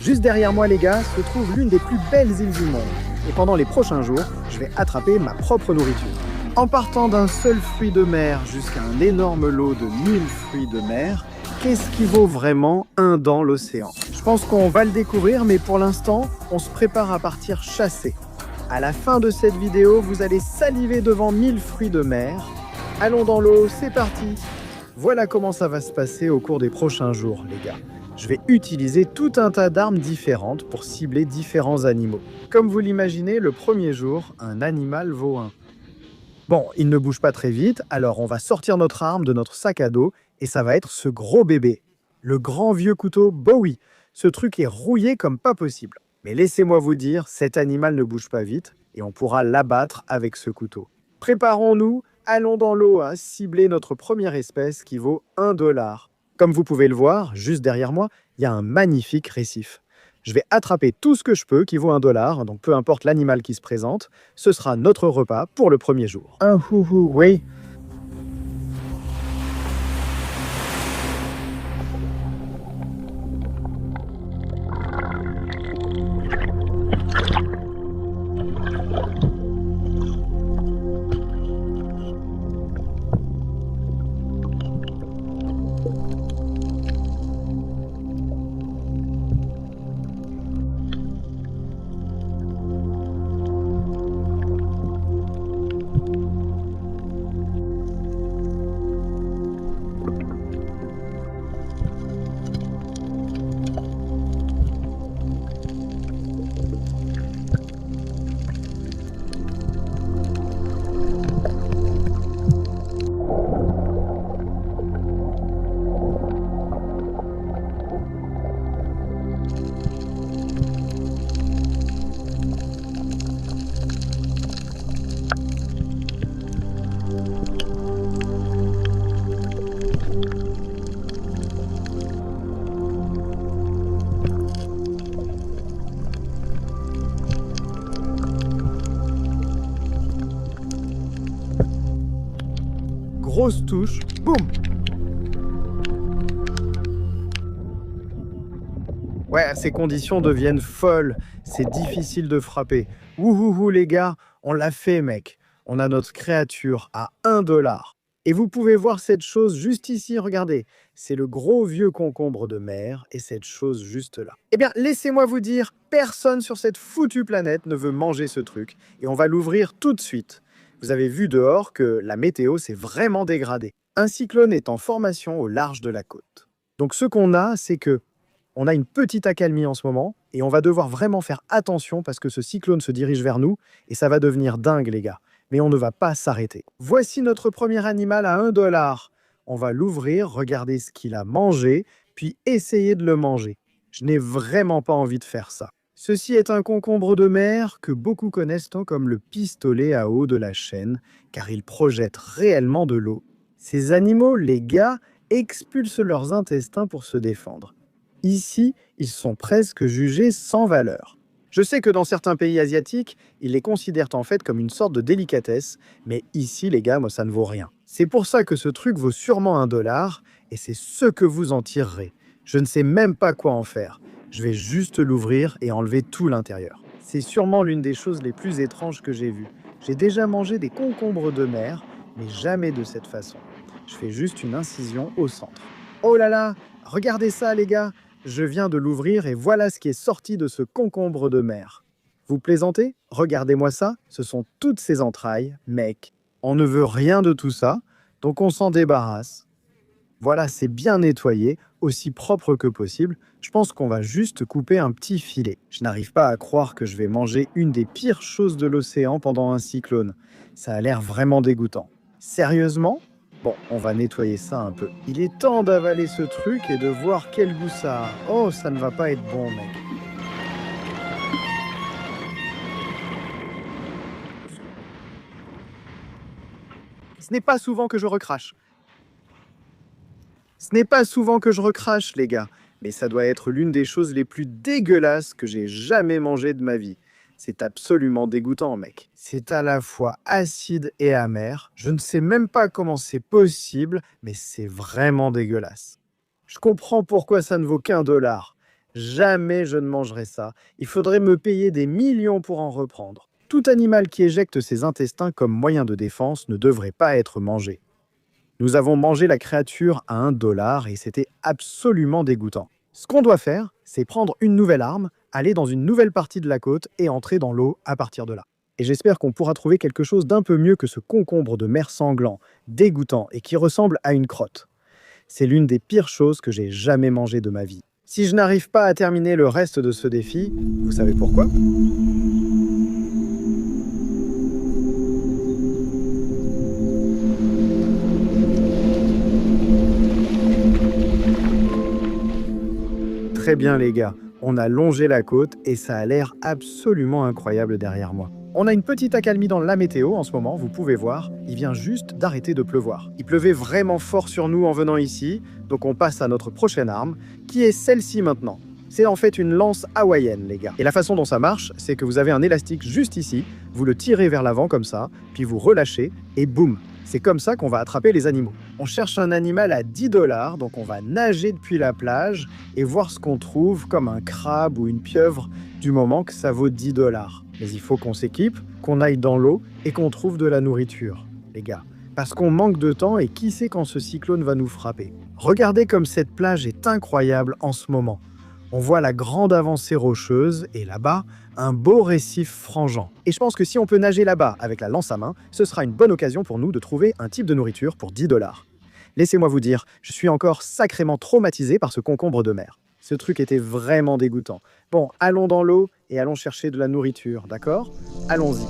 Juste derrière moi, les gars, se trouve l'une des plus belles îles du monde. Et pendant les prochains jours, je vais attraper ma propre nourriture. En partant d'un seul fruit de mer jusqu'à un énorme lot de 1000 fruits de mer, qu'est-ce qui vaut vraiment un dans l'océan? Je pense qu'on va le découvrir, mais pour l'instant, on se prépare à partir chasser. À la fin de cette vidéo, vous allez saliver devant 1000 fruits de mer. Allons dans l'eau, c'est parti! Voilà comment ça va se passer au cours des prochains jours, les gars. Je vais utiliser tout un tas d'armes différentes pour cibler différents animaux. Comme vous l'imaginez, le premier jour, un animal vaut un. Bon, il ne bouge pas très vite, alors on va sortir notre arme de notre sac à dos et ça va être ce gros bébé. Le grand vieux couteau Bowie. Ce truc est rouillé comme pas possible. Mais laissez-moi vous dire, cet animal ne bouge pas vite et on pourra l'abattre avec ce couteau. Préparons-nous, allons dans l'eau à cibler notre première espèce qui vaut 1 $. Comme vous pouvez le voir, juste derrière moi, il y a un magnifique récif. Je vais attraper tout ce que je peux qui vaut 1 $, donc peu importe l'animal qui se présente, ce sera notre repas pour le premier jour. Un houhou, oui. Grosse touche, boum! Ouais, ces conditions deviennent folles, c'est difficile de frapper. Wouhouhou les gars, on l'a fait mec. On a notre créature à 1 $. Et vous pouvez voir cette chose juste ici, regardez. C'est le gros vieux concombre de mer et cette chose juste là. Eh bien, laissez-moi vous dire, personne sur cette foutue planète ne veut manger ce truc. Et on va l'ouvrir tout de suite. Vous avez vu dehors que la météo s'est vraiment dégradée. Un cyclone est en formation au large de la côte. Donc ce qu'on a, c'est que on a une petite accalmie en ce moment et on va devoir vraiment faire attention parce que ce cyclone se dirige vers nous et ça va devenir dingue les gars. Mais on ne va pas s'arrêter. Voici notre premier animal à 1 $. On va l'ouvrir, regarder ce qu'il a mangé, puis essayer de le manger. Je n'ai vraiment pas envie de faire ça. Ceci est un concombre de mer que beaucoup connaissent comme le pistolet à eau de la chaîne, car il projette réellement de l'eau. Ces animaux, les gars, expulsent leurs intestins pour se défendre. Ici, ils sont presque jugés sans valeur. Je sais que dans certains pays asiatiques, ils les considèrent en fait comme une sorte de délicatesse, mais ici, les gars, moi, ça ne vaut rien. C'est pour ça que ce truc vaut sûrement 1 $, et c'est ce que vous en tirerez. Je ne sais même pas quoi en faire. Je vais juste l'ouvrir et enlever tout l'intérieur. C'est sûrement l'une des choses les plus étranges que j'ai vues. J'ai déjà mangé des concombres de mer, mais jamais de cette façon. Je fais juste une incision au centre. Oh là là, regardez ça les gars! Je viens de l'ouvrir et voilà ce qui est sorti de ce concombre de mer. Vous plaisantez? Regardez-moi ça, ce sont toutes ces entrailles, mec. On ne veut rien de tout ça, donc on s'en débarrasse. Voilà, c'est bien nettoyé, aussi propre que possible. Je pense qu'on va juste couper un petit filet. Je n'arrive pas à croire que je vais manger une des pires choses de l'océan pendant un cyclone. Ça a l'air vraiment dégoûtant. Sérieusement? Bon, on va nettoyer ça un peu. Il est temps d'avaler ce truc et de voir quel goût ça a. Oh, ça ne va pas être bon, mec. Ce n'est pas souvent que je recrache. Ce n'est pas souvent que je recrache, les gars, mais ça doit être l'une des choses les plus dégueulasses que j'ai jamais mangées de ma vie. C'est absolument dégoûtant, mec. C'est à la fois acide et amer. Je ne sais même pas comment c'est possible, mais c'est vraiment dégueulasse. Je comprends pourquoi ça ne vaut qu'1 $. Jamais je ne mangerai ça. Il faudrait me payer des millions pour en reprendre. Tout animal qui éjecte ses intestins comme moyen de défense ne devrait pas être mangé. Nous avons mangé la créature à 1 dollar et c'était absolument dégoûtant. Ce qu'on doit faire, c'est prendre une nouvelle arme, aller dans une nouvelle partie de la côte et entrer dans l'eau à partir de là. Et j'espère qu'on pourra trouver quelque chose d'un peu mieux que ce concombre de mer sanglant, dégoûtant et qui ressemble à une crotte. C'est l'une des pires choses que j'ai jamais mangées de ma vie. Si je n'arrive pas à terminer le reste de ce défi, vous savez pourquoi? Très bien les gars, on a longé la côte et ça a l'air absolument incroyable derrière moi. On a une petite accalmie dans la météo en ce moment, vous pouvez voir, il vient juste d'arrêter de pleuvoir. Il pleuvait vraiment fort sur nous en venant ici, donc on passe à notre prochaine arme, qui est celle-ci maintenant. C'est en fait une lance hawaïenne les gars. Et la façon dont ça marche, c'est que vous avez un élastique juste ici, vous le tirez vers l'avant comme ça, puis vous relâchez et boum. C'est comme ça qu'on va attraper les animaux. On cherche un animal à 10 dollars, donc on va nager depuis la plage et voir ce qu'on trouve comme un crabe ou une pieuvre du moment que ça vaut 10 dollars. Mais il faut qu'on s'équipe, qu'on aille dans l'eau et qu'on trouve de la nourriture, les gars. Parce qu'on manque de temps et qui sait quand ce cyclone va nous frapper. Regardez comme cette plage est incroyable en ce moment. On voit la grande avancée rocheuse et là-bas, un beau récif frangeant. Et je pense que si on peut nager là-bas avec la lance à main, ce sera une bonne occasion pour nous de trouver un type de nourriture pour 10 dollars. Laissez-moi vous dire, je suis encore sacrément traumatisé par ce concombre de mer. Ce truc était vraiment dégoûtant. Bon, allons dans l'eau et allons chercher de la nourriture, d'accord? Allons-y.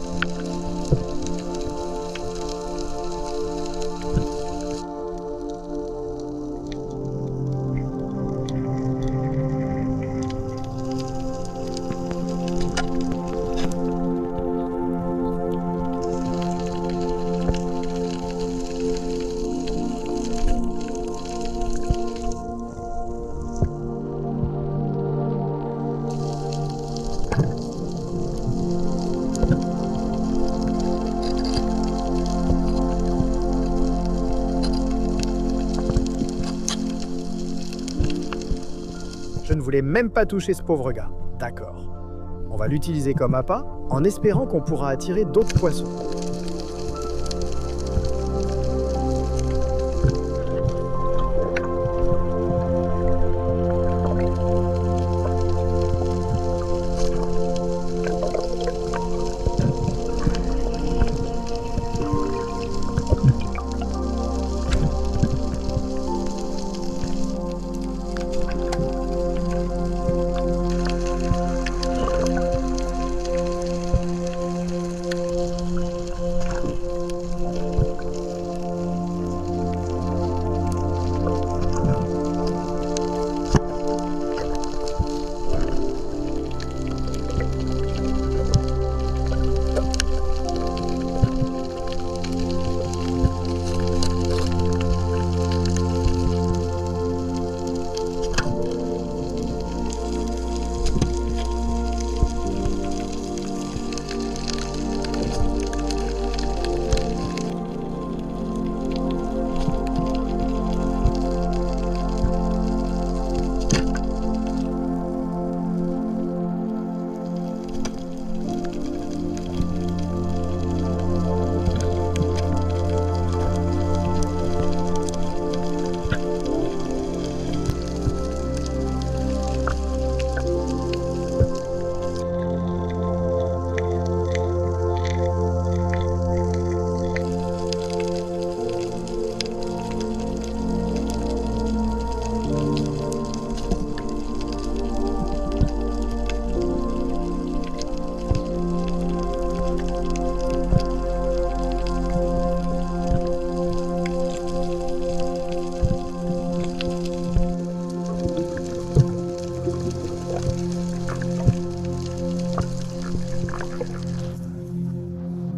Je ne voulais même pas toucher ce pauvre gars. D'accord. On va l'utiliser comme appât, en espérant qu'on pourra attirer d'autres poissons.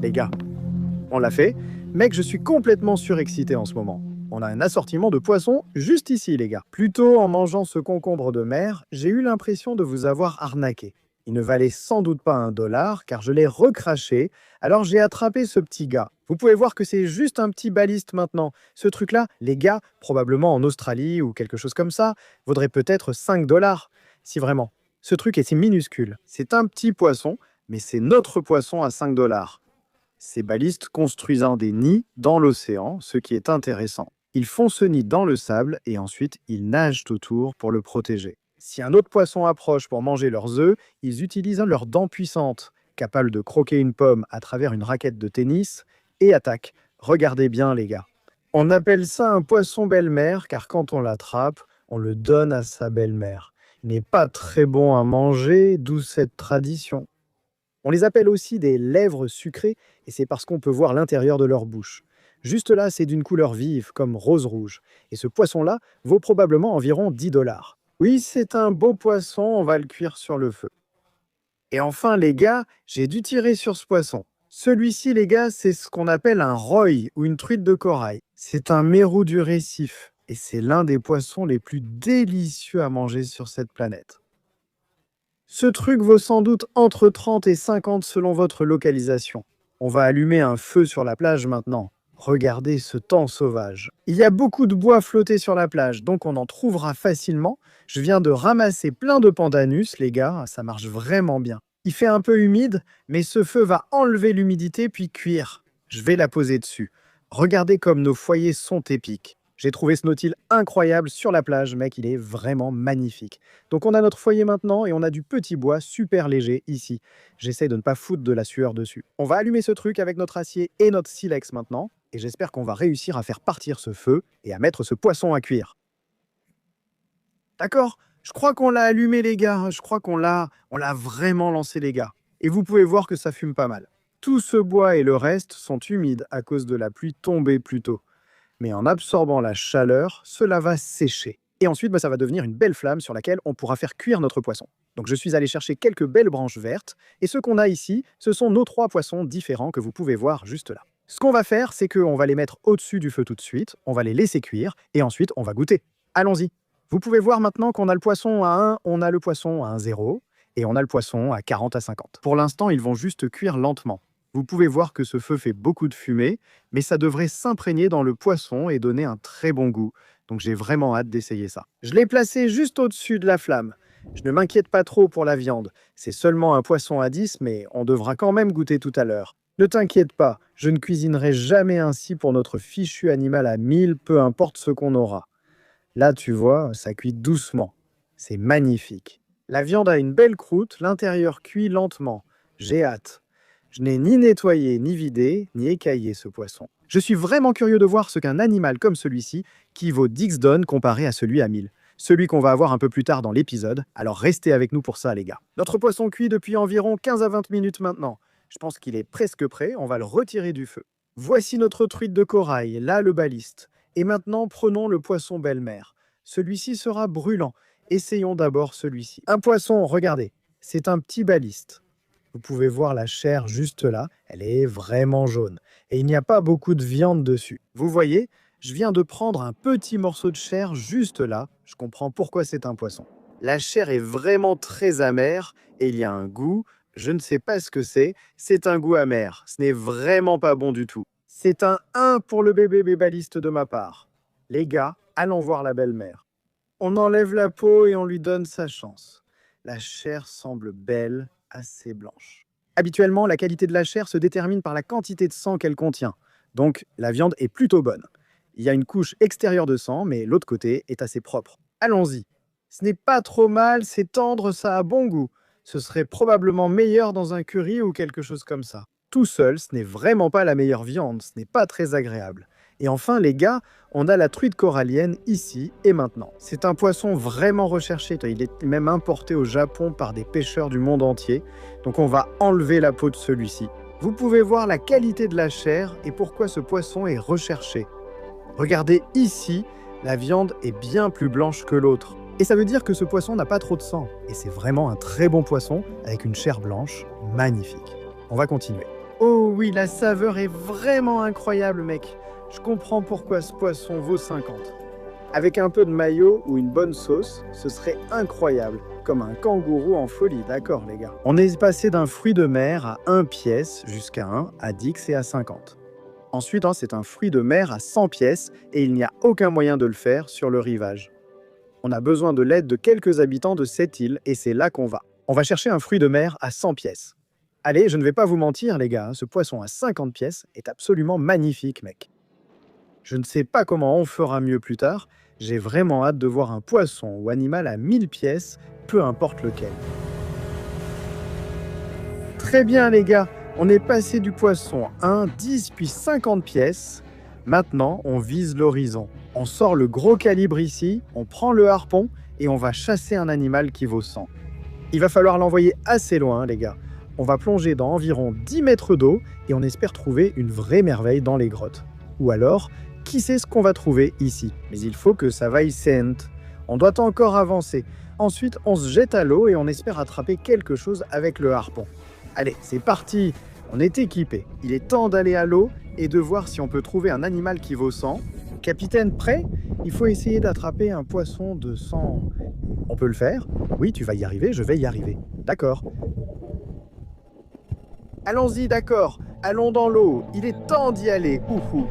Les gars, on l'a fait. Mec, je suis complètement surexcité en ce moment. On a un assortiment de poissons juste ici, les gars. Plus tôt, en mangeant ce concombre de mer, j'ai eu l'impression de vous avoir arnaqué. Il ne valait sans doute pas 1 dollar, car je l'ai recraché, alors j'ai attrapé ce petit gars. Vous pouvez voir que c'est juste un petit baliste maintenant. Ce truc-là, les gars, probablement en Australie ou quelque chose comme ça, vaudrait peut-être 5 dollars. Si vraiment. Ce truc est si minuscule. C'est un petit poisson, mais c'est notre poisson à 5 dollars. Ces balistes construisent des nids dans l'océan, ce qui est intéressant. Ils font ce nid dans le sable et ensuite ils nagent autour pour le protéger. Si un autre poisson approche pour manger leurs œufs, ils utilisent leurs dents puissantes, capables de croquer une pomme à travers une raquette de tennis, et attaquent. Regardez bien les gars. On appelle ça un poisson belle-mère car quand on l'attrape, on le donne à sa belle-mère. Il n'est pas très bon à manger, d'où cette tradition. On les appelle aussi des lèvres sucrées et c'est parce qu'on peut voir l'intérieur de leur bouche. Juste là, c'est d'une couleur vive, comme rose-rouge. Et ce poisson-là vaut probablement environ 10 dollars. Oui, c'est un beau poisson, on va le cuire sur le feu. Et enfin, les gars, j'ai dû tirer sur ce poisson. Celui-ci, les gars, c'est ce qu'on appelle un roy ou une truite de corail. C'est un mérou du récif et c'est l'un des poissons les plus délicieux à manger sur cette planète. Ce truc vaut sans doute entre 30 et 50 selon votre localisation. On va allumer un feu sur la plage maintenant. Regardez ce temps sauvage. Il y a beaucoup de bois flotté sur la plage, donc on en trouvera facilement. Je viens de ramasser plein de pandanus, les gars, ça marche vraiment bien. Il fait un peu humide, mais ce feu va enlever l'humidité puis cuire. Je vais la poser dessus. Regardez comme nos foyers sont épiques. J'ai trouvé ce nautile incroyable sur la plage, mec, il est vraiment magnifique. Donc on a notre foyer maintenant et on a du petit bois super léger ici. J'essaie de ne pas foutre de la sueur dessus. On va allumer ce truc avec notre acier et notre silex maintenant et j'espère qu'on va réussir à faire partir ce feu et à mettre ce poisson à cuire. D'accord? Je crois qu'on l'a allumé les gars, je crois qu'on l'a vraiment lancé les gars. Et vous pouvez voir que ça fume pas mal. Tout ce bois et le reste sont humides à cause de la pluie tombée plus tôt. Mais en absorbant la chaleur, cela va sécher. Et ensuite, ça va devenir une belle flamme sur laquelle on pourra faire cuire notre poisson. Donc je suis allé chercher quelques belles branches vertes, et ce qu'on a ici, ce sont nos 3 poissons différents que vous pouvez voir juste là. Ce qu'on va faire, c'est qu'on va les mettre au-dessus du feu tout de suite, on va les laisser cuire, et ensuite on va goûter. Allons-y. Vous pouvez voir maintenant qu'on a le poisson à 1, on a le poisson à 0, et on a le poisson à 40 à 50. Pour l'instant, ils vont juste cuire lentement. Vous pouvez voir que ce feu fait beaucoup de fumée, mais ça devrait s'imprégner dans le poisson et donner un très bon goût. Donc j'ai vraiment hâte d'essayer ça. Je l'ai placé juste au-dessus de la flamme. Je ne m'inquiète pas trop pour la viande. C'est seulement un poisson à 10, mais on devra quand même goûter tout à l'heure. Ne t'inquiète pas, je ne cuisinerai jamais ainsi pour notre fichu animal à 1000, peu importe ce qu'on aura. Là, tu vois, ça cuit doucement. C'est magnifique. La viande a une belle croûte, l'intérieur cuit lentement. J'ai hâte. Je n'ai ni nettoyé, ni vidé, ni écaillé ce poisson. Je suis vraiment curieux de voir ce qu'un animal comme celui-ci, qui vaut 10 donne comparé à celui à 1000. Celui qu'on va avoir un peu plus tard dans l'épisode, alors restez avec nous pour ça les gars. Notre poisson cuit depuis environ 15 à 20 minutes maintenant. Je pense qu'il est presque prêt, on va le retirer du feu. Voici notre truite de corail, là le baliste. Et maintenant prenons le poisson belle-mère. Celui-ci sera brûlant. Essayons d'abord celui-ci. Un poisson, regardez, c'est un petit baliste. Vous pouvez voir la chair juste là, elle est vraiment jaune. Et il n'y a pas beaucoup de viande dessus. Vous voyez, je viens de prendre un petit morceau de chair juste là. Je comprends pourquoi c'est un poisson. La chair est vraiment très amère et il y a un goût, je ne sais pas ce que c'est un goût amer. Ce n'est vraiment pas bon du tout. C'est un 1 pour le bébé bébaliste de ma part. Les gars, allons voir la belle-mère. On enlève la peau et on lui donne sa chance. La chair semble belle, assez blanche. Habituellement, la qualité de la chair se détermine par la quantité de sang qu'elle contient. Donc, la viande est plutôt bonne. Il y a une couche extérieure de sang, mais l'autre côté est assez propre. Allons-y. Ce n'est pas trop mal, c'est tendre, ça a bon goût. Ce serait probablement meilleur dans un curry ou quelque chose comme ça. Tout seul, ce n'est vraiment pas la meilleure viande, ce n'est pas très agréable. Et enfin, les gars, on a la truite corallienne ici et maintenant. C'est un poisson vraiment recherché, il est même importé au Japon par des pêcheurs du monde entier. Donc on va enlever la peau de celui-ci. Vous pouvez voir la qualité de la chair et pourquoi ce poisson est recherché. Regardez ici, la viande est bien plus blanche que l'autre. Et ça veut dire que ce poisson n'a pas trop de sang. Et c'est vraiment un très bon poisson avec une chair blanche magnifique. On va continuer. Oh oui, la saveur est vraiment incroyable, mec. Je comprends pourquoi ce poisson vaut 50. Avec un peu de mayo ou une bonne sauce, ce serait incroyable. Comme un kangourou en folie, d'accord les gars. On est passé d'un fruit de mer à 1 pièce jusqu'à 1 à 10 et à 50. Ensuite, c'est un fruit de mer à 100 pièces et il n'y a aucun moyen de le faire sur le rivage. On a besoin de l'aide de quelques habitants de cette île et c'est là qu'on va. On va chercher un fruit de mer à 100 pièces. Allez, je ne vais pas vous mentir les gars, ce poisson à 50 pièces est absolument magnifique mec. Je ne sais pas comment on fera mieux plus tard, j'ai vraiment hâte de voir un poisson ou animal à 1000 pièces, peu importe lequel. Très bien les gars, on est passé du poisson 1, 10 puis 50 pièces. Maintenant, on vise l'horizon. On sort le gros calibre ici, on prend le harpon et on va chasser un animal qui vaut 100. Il va falloir l'envoyer assez loin les gars. On va plonger dans environ 10 mètres d'eau et on espère trouver une vraie merveille dans les grottes. Ou alors, qui sait ce qu'on va trouver ici? Mais il faut que ça vaille cent. On doit encore avancer. Ensuite, on se jette à l'eau et on espère attraper quelque chose avec le harpon. Allez, c'est parti! On est équipé. Il est temps d'aller à l'eau et de voir si on peut trouver un animal qui vaut 100. Capitaine, prêt? Il faut essayer d'attraper un poisson de 100. On peut le faire? Oui, tu vas y arriver, je vais y arriver. D'accord. Allons-y, d'accord. Allons dans l'eau. Il est temps d'y aller. Ouhou.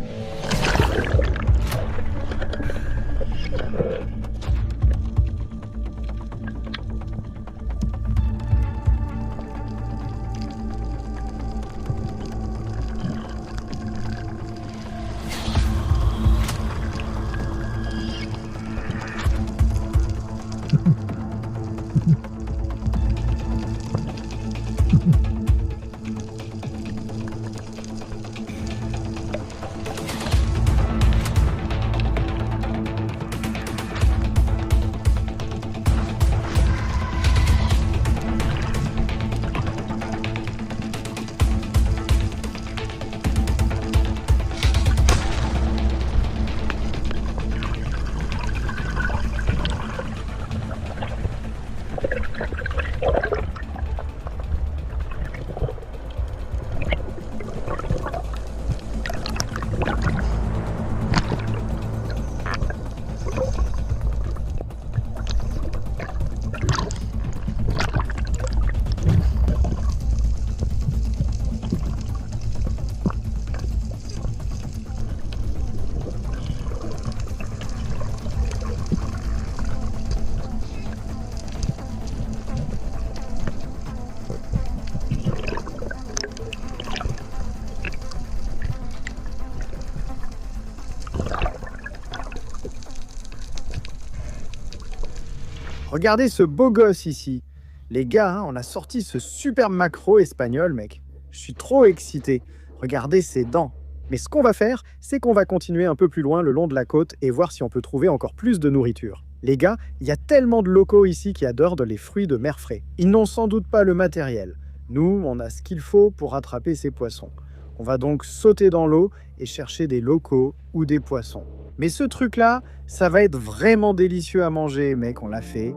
Regardez ce beau gosse ici. Les gars, on a sorti ce superbe maquereau espagnol, mec. Je suis trop excité. Regardez ses dents. Mais ce qu'on va faire, c'est qu'on va continuer un peu plus loin le long de la côte et voir si on peut trouver encore plus de nourriture. Les gars, il y a tellement de locaux ici qui adorent les fruits de mer frais. Ils n'ont sans doute pas le matériel. Nous, on a ce qu'il faut pour attraper ces poissons. On va donc sauter dans l'eau et chercher des locaux ou des poissons. Mais ce truc-là, ça va être vraiment délicieux à manger, mec, on l'a fait.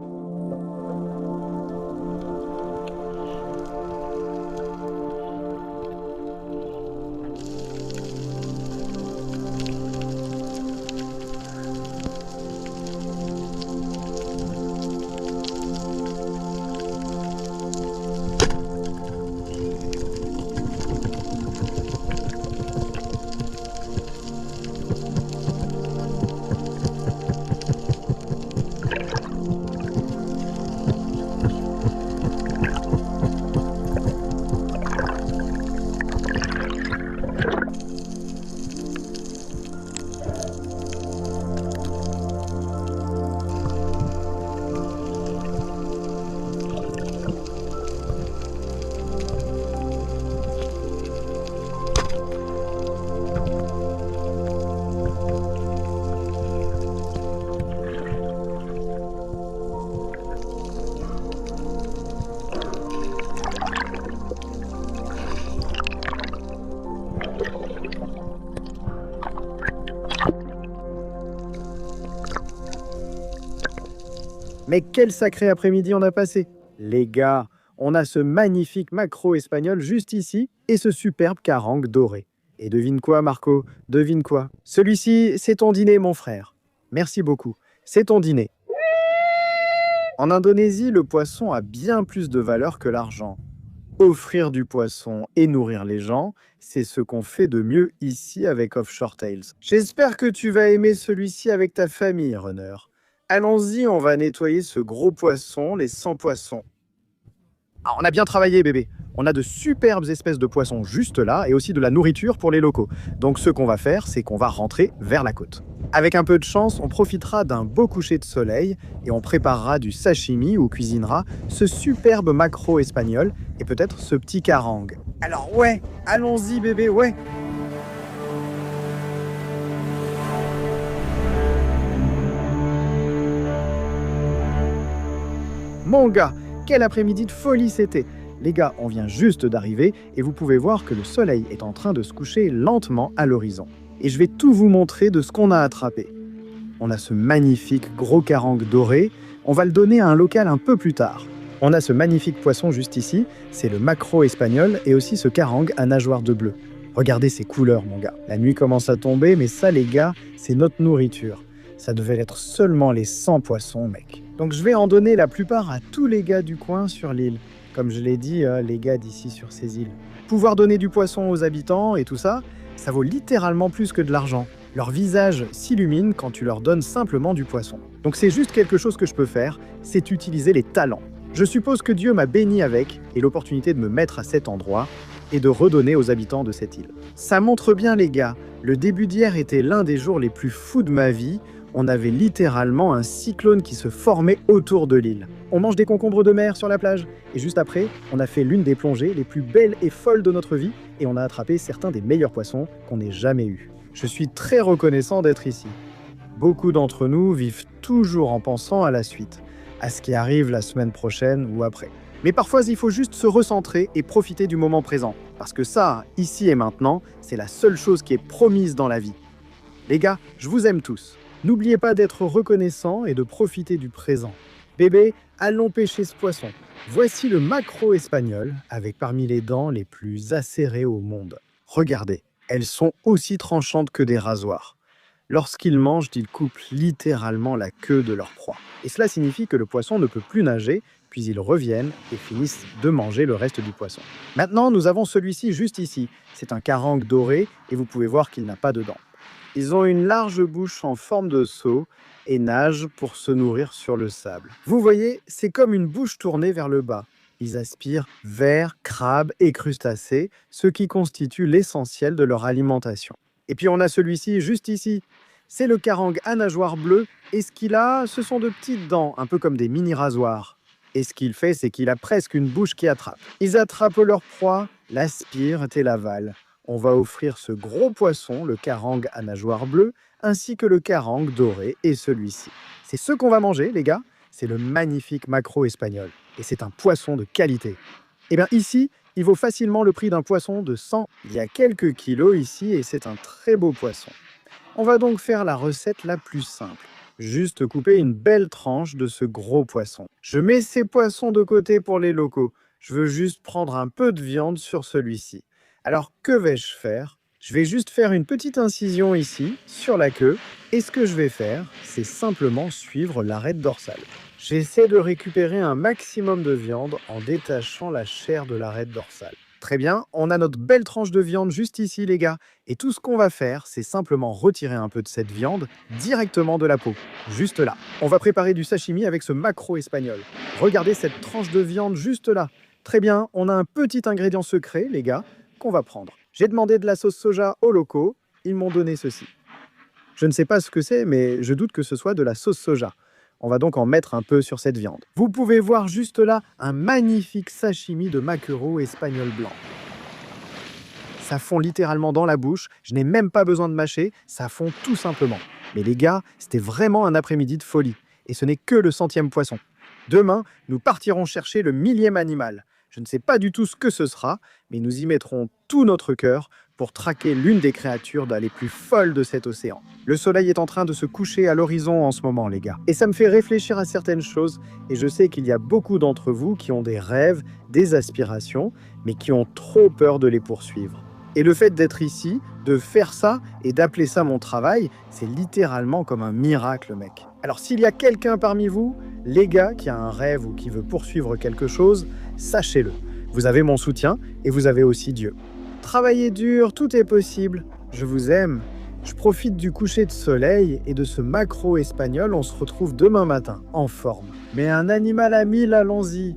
Mais quel sacré après-midi on a passé! Les gars, on a ce magnifique maquereau espagnol juste ici et ce superbe carangue doré. Et devine quoi, Marco? Devine quoi? Celui-ci, c'est ton dîner, mon frère. Merci beaucoup. C'est ton dîner. En Indonésie, le poisson a bien plus de valeur que l'argent. Offrir du poisson et nourrir les gens, c'est ce qu'on fait de mieux ici avec Offshore Tales. J'espère que tu vas aimer celui-ci avec ta famille, Runner. Allons-y, on va nettoyer ce gros poisson, les 100 poissons. Ah, on a bien travaillé, bébé. On a de superbes espèces de poissons juste là et aussi de la nourriture pour les locaux. Donc ce qu'on va faire, c'est qu'on va rentrer vers la côte. Avec un peu de chance, on profitera d'un beau coucher de soleil et on préparera du sashimi ou cuisinera ce superbe maquereau espagnol et peut-être ce petit carangue. Alors ouais, allons-y bébé, ouais. Mon gars, quel après-midi de folie c'était! Les gars, on vient juste d'arriver et vous pouvez voir que le soleil est en train de se coucher lentement à l'horizon. Et je vais tout vous montrer de ce qu'on a attrapé. On a ce magnifique gros carangue doré, on va le donner à un local un peu plus tard. On a ce magnifique poisson juste ici, c'est le maquereau espagnol et aussi ce carangue à nageoire de bleu. Regardez ces couleurs mon gars. La nuit commence à tomber, mais ça les gars, c'est notre nourriture. Ça devait être seulement les 100 poissons mec. Donc je vais en donner la plupart à tous les gars du coin sur l'île. Comme je l'ai dit, les gars d'ici sur ces îles. Pouvoir donner du poisson aux habitants et tout ça, ça vaut littéralement plus que de l'argent. Leur visage s'illumine quand tu leur donnes simplement du poisson. Donc c'est juste quelque chose que je peux faire, c'est utiliser les talents. Je suppose que Dieu m'a béni avec et l'opportunité de me mettre à cet endroit et de redonner aux habitants de cette île. Ça montre bien les gars, le début d'hier était l'un des jours les plus fous de ma vie. On avait littéralement un cyclone qui se formait autour de l'île. On mange des concombres de mer sur la plage. Et juste après, on a fait l'une des plongées les plus belles et folles de notre vie et on a attrapé certains des meilleurs poissons qu'on ait jamais eus. Je suis très reconnaissant d'être ici. Beaucoup d'entre nous vivent toujours en pensant à la suite, à ce qui arrive la semaine prochaine ou après. Mais parfois, il faut juste se recentrer et profiter du moment présent. Parce que ça, ici et maintenant, c'est la seule chose qui est promise dans la vie. Les gars, je vous aime tous. N'oubliez pas d'être reconnaissant et de profiter du présent. Bébé, allons pêcher ce poisson. Voici le maquereau espagnol, avec parmi les dents les plus acérées au monde. Regardez, elles sont aussi tranchantes que des rasoirs. Lorsqu'ils mangent, ils coupent littéralement la queue de leur proie. Et cela signifie que le poisson ne peut plus nager, puis ils reviennent et finissent de manger le reste du poisson. Maintenant, nous avons celui-ci juste ici. C'est un carangue doré et vous pouvez voir qu'il n'a pas de dents. Ils ont une large bouche en forme de seau et nagent pour se nourrir sur le sable. Vous voyez, c'est comme une bouche tournée vers le bas. Ils aspirent vers, crabes et crustacés, ce qui constitue l'essentiel de leur alimentation. Et puis on a celui-ci juste ici. C'est le carangue à nageoire bleue et ce qu'il a, ce sont de petites dents, un peu comme des mini-rasoirs. Et ce qu'il fait, c'est qu'il a presque une bouche qui attrape. Ils attrapent leur proie, l'aspirent et l'avalent. On va offrir ce gros poisson, le carangue à nageoire bleue, ainsi que le carangue doré et celui-ci. C'est ce qu'on va manger, les gars. C'est le magnifique maquereau espagnol. Et c'est un poisson de qualité. Et bien ici, il vaut facilement le prix d'un poisson de 100. Il y a quelques kilos ici et c'est un très beau poisson. On va donc faire la recette la plus simple. Juste couper une belle tranche de ce gros poisson. Je mets ces poissons de côté pour les locaux. Je veux juste prendre un peu de viande sur celui-ci. Alors, que vais-je faire? Je vais juste faire une petite incision ici, sur la queue, et ce que je vais faire, c'est simplement suivre l'arête dorsale. J'essaie de récupérer un maximum de viande en détachant la chair de l'arête dorsale. Très bien, on a notre belle tranche de viande juste ici, les gars. Et tout ce qu'on va faire, c'est simplement retirer un peu de cette viande directement de la peau, juste là. On va préparer du sashimi avec ce maquereau espagnol. Regardez cette tranche de viande juste là. Très bien, on a un petit ingrédient secret, les gars, qu'on va prendre. J'ai demandé de la sauce soja aux locaux, ils m'ont donné ceci. Je ne sais pas ce que c'est, mais je doute que ce soit de la sauce soja. On va donc en mettre un peu sur cette viande. Vous pouvez voir juste là un magnifique sashimi de maquereau espagnol blanc. Ça fond littéralement dans la bouche, je n'ai même pas besoin de mâcher, ça fond tout simplement. Mais les gars, c'était vraiment un après-midi de folie. Et ce n'est que le 100e poisson. Demain, nous partirons chercher le 1000e animal. Je ne sais pas du tout ce que ce sera, mais nous y mettrons tout notre cœur pour traquer l'une des créatures les plus folles de cet océan. Le soleil est en train de se coucher à l'horizon en ce moment, les gars. Et ça me fait réfléchir à certaines choses, et je sais qu'il y a beaucoup d'entre vous qui ont des rêves, des aspirations, mais qui ont trop peur de les poursuivre. Et le fait d'être ici, de faire ça et d'appeler ça mon travail, c'est littéralement comme un miracle, mec. Alors s'il y a quelqu'un parmi vous, les gars, qui a un rêve ou qui veut poursuivre quelque chose, sachez-le. Vous avez mon soutien et vous avez aussi Dieu. Travaillez dur, tout est possible. Je vous aime Je profite du coucher de soleil et de ce maquereau espagnol, on se retrouve demain matin, en forme. Mais un animal à 1000, allons-y.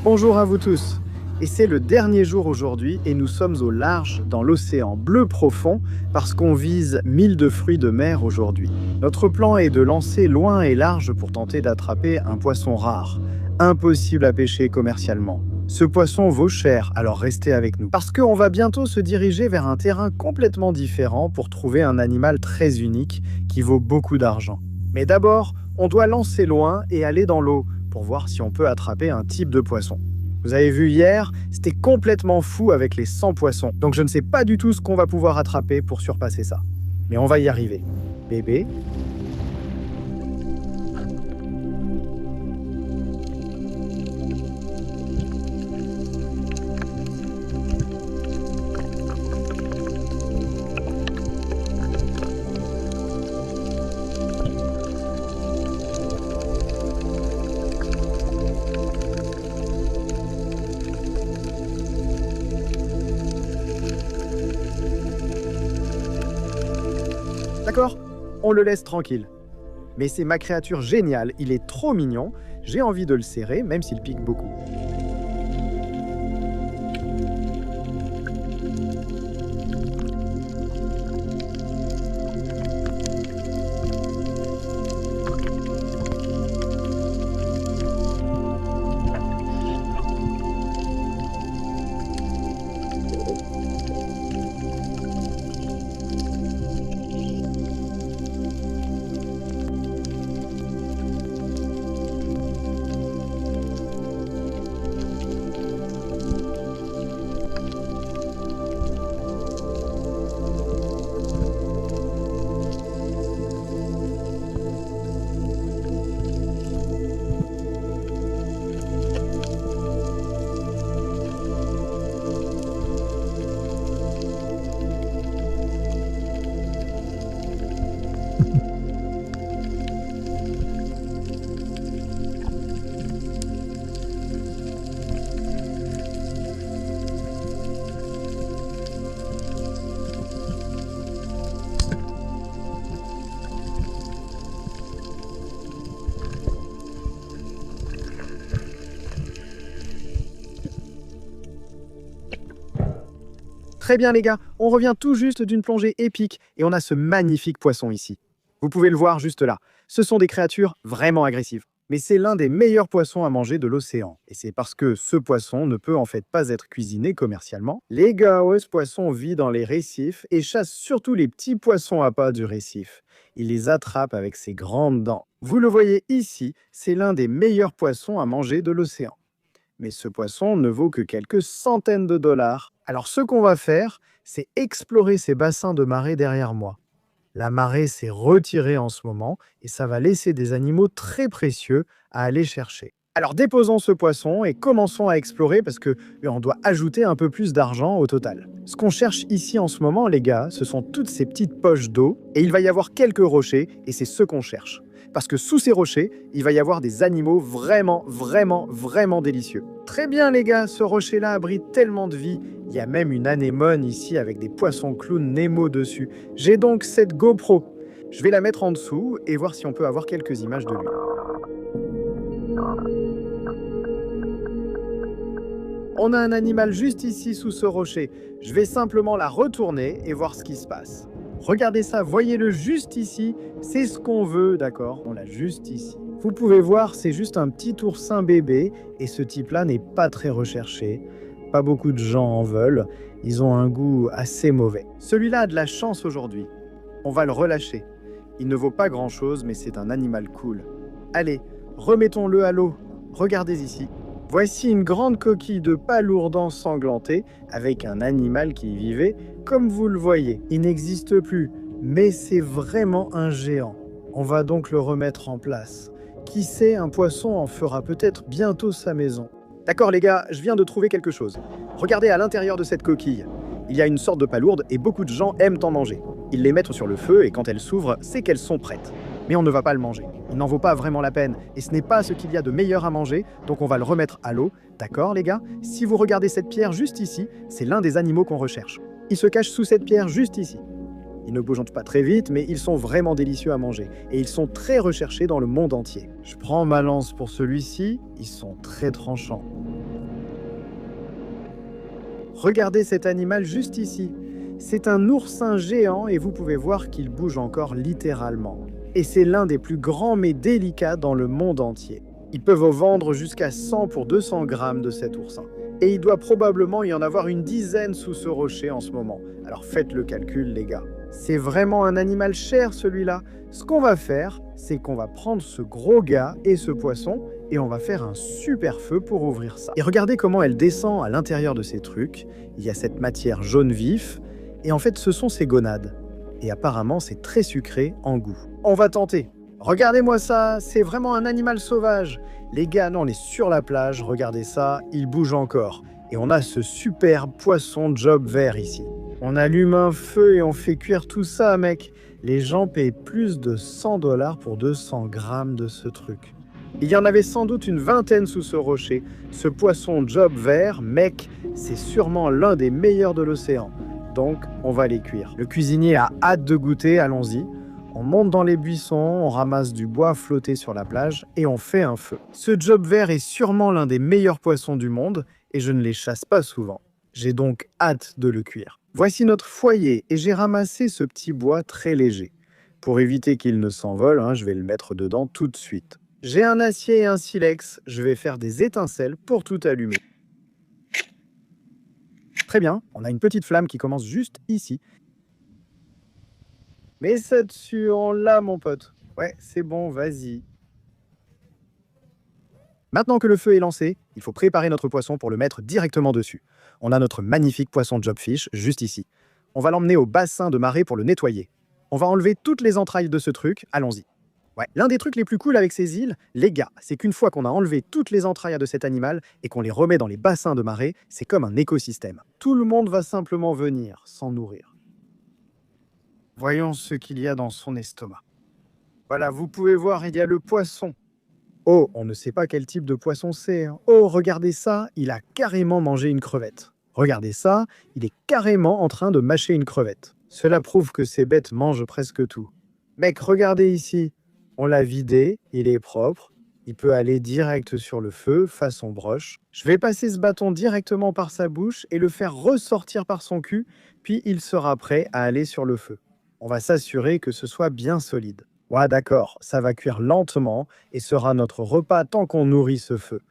Bonjour à vous tous. Et c'est le dernier jour aujourd'hui et nous sommes au large dans l'océan bleu profond parce qu'on vise 1000 de fruits de mer aujourd'hui. Notre plan est de lancer loin et large pour tenter d'attraper un poisson rare, impossible à pêcher commercialement. Ce poisson vaut cher, alors restez avec nous. Parce qu'on va bientôt se diriger vers un terrain complètement différent pour trouver un animal très unique qui vaut beaucoup d'argent. Mais d'abord, on doit lancer loin et aller dans l'eau pour voir si on peut attraper un type de poisson. Vous avez vu hier, c'était complètement fou avec les 100 poissons. Donc je ne sais pas du tout ce qu'on va pouvoir attraper pour surpasser ça. Mais on va y arriver. Bébé. D'accord, on le laisse tranquille. Mais c'est ma créature géniale, il est trop mignon, j'ai envie de le serrer, même s'il pique beaucoup. Très bien les gars, on revient tout juste d'une plongée épique et on a ce magnifique poisson ici. Vous pouvez le voir juste là. Ce sont des créatures vraiment agressives. Mais c'est l'un des meilleurs poissons à manger de l'océan. Et c'est parce que ce poisson ne peut en fait pas être cuisiné commercialement. Les gars, ce poisson vit dans les récifs et chasse surtout les petits poissons à pas du récif. Il les attrape avec ses grandes dents. Vous le voyez ici, c'est l'un des meilleurs poissons à manger de l'océan. Mais ce poisson ne vaut que quelques centaines de dollars. Alors ce qu'on va faire, c'est explorer ces bassins de marée derrière moi. La marée s'est retirée en ce moment et ça va laisser des animaux très précieux à aller chercher. Alors déposons ce poisson et commençons à explorer parce qu'on doit ajouter un peu plus d'argent au total. Ce qu'on cherche ici en ce moment, les gars, ce sont toutes ces petites poches d'eau et il va y avoir quelques rochers et c'est ce qu'on cherche. Parce que sous ces rochers, il va y avoir des animaux vraiment délicieux. Très bien les gars, ce rocher-là abrite tellement de vie. Il y a même une anémone ici avec des poissons clowns Nemo dessus. J'ai donc cette GoPro. Je vais la mettre en dessous et voir si on peut avoir quelques images de lui. On a un animal juste ici sous ce rocher. Je vais simplement la retourner et voir ce qui se passe. Regardez ça, voyez-le juste ici, c'est ce qu'on veut, d'accord? On l'a juste ici. Vous pouvez voir, c'est juste un petit oursin bébé, et ce type-là n'est pas très recherché. Pas beaucoup de gens en veulent, ils ont un goût assez mauvais. Celui-là a de la chance aujourd'hui. On va le relâcher. Il ne vaut pas grand-chose, mais c'est un animal cool. Allez, remettons-le à l'eau. Regardez ici. Voici une grande coquille de palourde ensanglantée avec un animal qui y vivait. Comme vous le voyez, il n'existe plus, mais c'est vraiment un géant. On va donc le remettre en place. Qui sait, un poisson en fera peut-être bientôt sa maison. D'accord les gars, je viens de trouver quelque chose. Regardez à l'intérieur de cette coquille. Il y a une sorte de palourde et beaucoup de gens aiment en manger. Ils les mettent sur le feu et quand elles s'ouvrent, c'est qu'elles sont prêtes. Mais on ne va pas le manger. Il n'en vaut pas vraiment la peine. Et ce n'est pas ce qu'il y a de meilleur à manger, donc on va le remettre à l'eau. D'accord, les gars? Si vous regardez cette pierre juste ici, c'est l'un des animaux qu'on recherche. Il se cache sous cette pierre juste ici. Ils ne bougent pas très vite, mais ils sont vraiment délicieux à manger. Et ils sont très recherchés dans le monde entier. Je prends ma lance pour celui-ci. Ils sont très tranchants. Regardez cet animal juste ici. C'est un oursin géant et vous pouvez voir qu'il bouge encore littéralement. Et c'est l'un des plus grands mais délicats dans le monde entier. Ils peuvent vendre jusqu'à 100 pour 200 grammes de cet oursin. Et il doit probablement y en avoir une dizaine sous ce rocher en ce moment. Alors faites le calcul, les gars. C'est vraiment un animal cher, celui-là. Ce qu'on va faire, c'est qu'on va prendre ce gros gars et ce poisson et on va faire un super feu pour ouvrir ça. Et regardez comment elle descend à l'intérieur de ces trucs. Il y a cette matière jaune vif et en fait, ce sont ces gonades. Et apparemment, c'est très sucré en goût. On va tenter. Regardez-moi ça, c'est vraiment un animal sauvage. Les gars, non, on est sur la plage, regardez ça, il bouge encore. Et on a ce superbe poisson job vert ici. On allume un feu et on fait cuire tout ça, mec. Les gens payent plus de 100 $ pour 200 grammes de ce truc. Il y en avait sans doute une vingtaine sous ce rocher. Ce poisson job vert, mec, c'est sûrement l'un des meilleurs de l'océan. Donc, on va les cuire. Le cuisinier a hâte de goûter, allons-y. On monte dans les buissons, on ramasse du bois flotté sur la plage et on fait un feu. Ce job vert est sûrement l'un des meilleurs poissons du monde et je ne les chasse pas souvent. J'ai donc hâte de le cuire. Voici notre foyer et j'ai ramassé ce petit bois très léger. Pour éviter qu'il ne s'envole, je vais le mettre dedans tout de suite. J'ai un acier et un silex, je vais faire des étincelles pour tout allumer. Très bien, on a une petite flamme qui commence juste ici. Mets ça dessus, on l'a mon pote. Ouais, c'est bon, vas-y. Maintenant que le feu est lancé, il faut préparer notre poisson pour le mettre directement dessus. On a notre magnifique poisson jobfish juste ici. On va l'emmener au bassin de marée pour le nettoyer. On va enlever toutes les entrailles de ce truc, allons-y. Ouais, l'un des trucs les plus cool avec ces îles, les gars, c'est qu'une fois qu'on a enlevé toutes les entrailles de cet animal et qu'on les remet dans les bassins de marée, c'est comme un écosystème. Tout le monde va simplement venir s'en nourrir. Voyons ce qu'il y a dans son estomac. Voilà, vous pouvez voir, il y a le poisson. Oh, on ne sait pas quel type de poisson c'est. Oh, regardez ça, il a carrément mangé une crevette. Regardez ça, il est carrément en train de mâcher une crevette. Cela prouve que ces bêtes mangent presque tout. Mec, regardez ici. On l'a vidé, il est propre. Il peut aller direct sur le feu, façon broche. Je vais passer ce bâton directement par sa bouche et le faire ressortir par son cul, puis il sera prêt à aller sur le feu. On va s'assurer que ce soit bien solide. Ouais, d'accord, ça va cuire lentement et sera notre repas tant qu'on nourrit ce feu.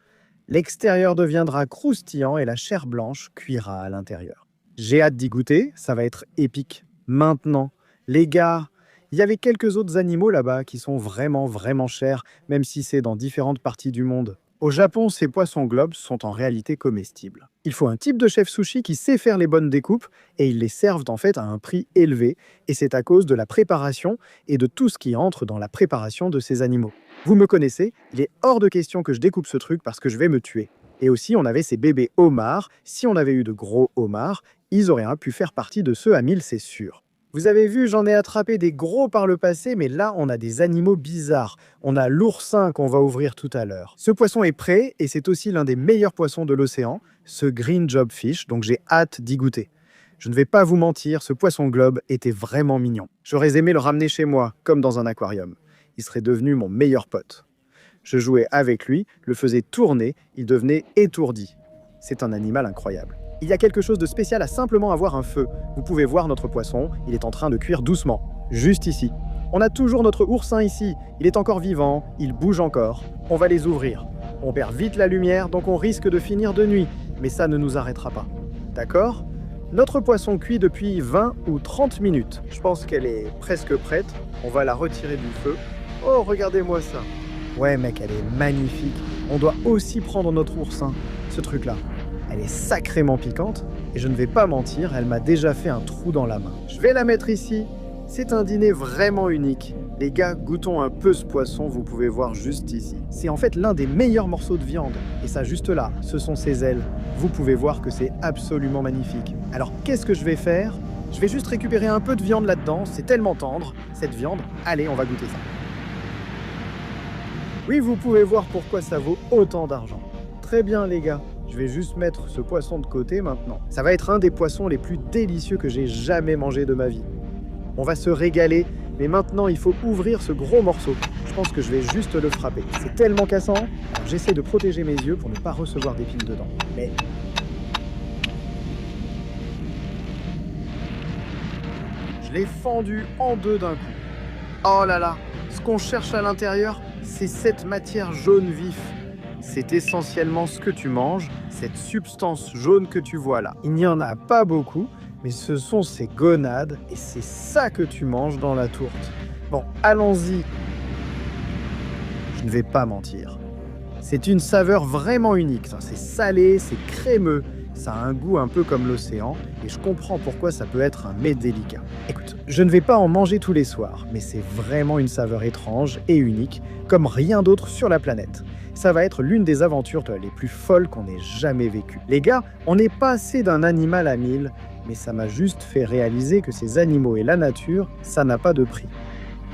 L'extérieur deviendra croustillant et la chair blanche cuira à l'intérieur. J'ai hâte d'y goûter, ça va être épique. Maintenant, les gars, il y avait quelques autres animaux là-bas qui sont vraiment chers, même si c'est dans différentes parties du monde. Au Japon, ces poissons globes sont en réalité comestibles. Il faut un type de chef sushi qui sait faire les bonnes découpes et ils les servent en fait à un prix élevé et c'est à cause de la préparation et de tout ce qui entre dans la préparation de ces animaux. Vous me connaissez, il est hors de question que je découpe ce truc parce que je vais me tuer. Et aussi, on avait ces bébés homards. Si on avait eu de gros homards, ils auraient pu faire partie de ceux à 1000, c'est sûr. Vous avez vu, j'en ai attrapé des gros par le passé, mais là, on a des animaux bizarres. On a l'oursin qu'on va ouvrir tout à l'heure. Ce poisson est prêt, et c'est aussi l'un des meilleurs poissons de l'océan, ce green jobfish, donc j'ai hâte d'y goûter. Je ne vais pas vous mentir, ce poisson globe était vraiment mignon. J'aurais aimé le ramener chez moi, comme dans un aquarium. Il serait devenu mon meilleur pote. Je jouais avec lui, le faisais tourner, il devenait étourdi. C'est un animal incroyable. Il y a quelque chose de spécial à simplement avoir un feu. Vous pouvez voir notre poisson, il est en train de cuire doucement, juste ici. On a toujours notre oursin ici, il est encore vivant, il bouge encore. On va les ouvrir. On perd vite la lumière, donc on risque de finir de nuit, mais ça ne nous arrêtera pas. D'accord ? Notre poisson cuit depuis 20 ou 30 minutes. Je pense qu'elle est presque prête. On va la retirer du feu. Oh, regardez-moi ça. Ouais, mec, elle est magnifique. On doit aussi prendre notre oursin, ce truc-là. Elle est sacrément piquante, et je ne vais pas mentir, elle m'a déjà fait un trou dans la main. Je vais la mettre ici. C'est un dîner vraiment unique. Les gars, goûtons un peu ce poisson, vous pouvez voir juste ici. C'est en fait l'un des meilleurs morceaux de viande. Et ça, juste là, ce sont ses ailes. Vous pouvez voir que c'est absolument magnifique. Alors, qu'est-ce que je vais faire ? Je vais juste récupérer un peu de viande là-dedans, c'est tellement tendre, cette viande. Allez, on va goûter ça. Oui, vous pouvez voir pourquoi ça vaut autant d'argent. Très bien les gars, je vais juste mettre ce poisson de côté maintenant. Ça va être un des poissons les plus délicieux que j'ai jamais mangé de ma vie. On va se régaler, mais maintenant il faut ouvrir ce gros morceau. Je pense que je vais juste le frapper. C'est tellement cassant. Alors, j'essaie de protéger mes yeux pour ne pas recevoir d'épines dedans. Mais... je l'ai fendu en deux d'un coup. Oh là là, ce qu'on cherche à l'intérieur, c'est cette matière jaune vif. C'est essentiellement ce que tu manges, cette substance jaune que tu vois là. Il n'y en a pas beaucoup, mais ce sont ces gonades, et c'est ça que tu manges dans la tourte. Bon, allons-y. Je ne vais pas mentir. C'est une saveur vraiment unique. C'est salé, c'est crémeux, ça a un goût un peu comme l'océan, et je comprends pourquoi ça peut être un mets délicat. Écoute, je ne vais pas en manger tous les soirs, mais c'est vraiment une saveur étrange et unique, comme rien d'autre sur la planète. Ça va être l'une des aventures les plus folles qu'on ait jamais vécues. Les gars, on n'est pas assez d'un animal à 1000, mais ça m'a juste fait réaliser que ces animaux et la nature, ça n'a pas de prix.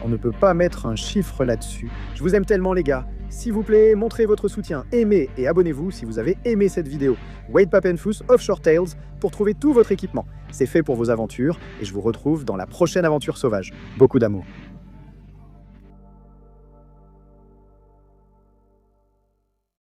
On ne peut pas mettre un chiffre là-dessus. Je vous aime tellement les gars. S'il vous plaît, montrez votre soutien, aimez et abonnez-vous si vous avez aimé cette vidéo. Wade Papenfuss Offshore Tales pour trouver tout votre équipement. C'est fait pour vos aventures et je vous retrouve dans la prochaine aventure sauvage. Beaucoup d'amour.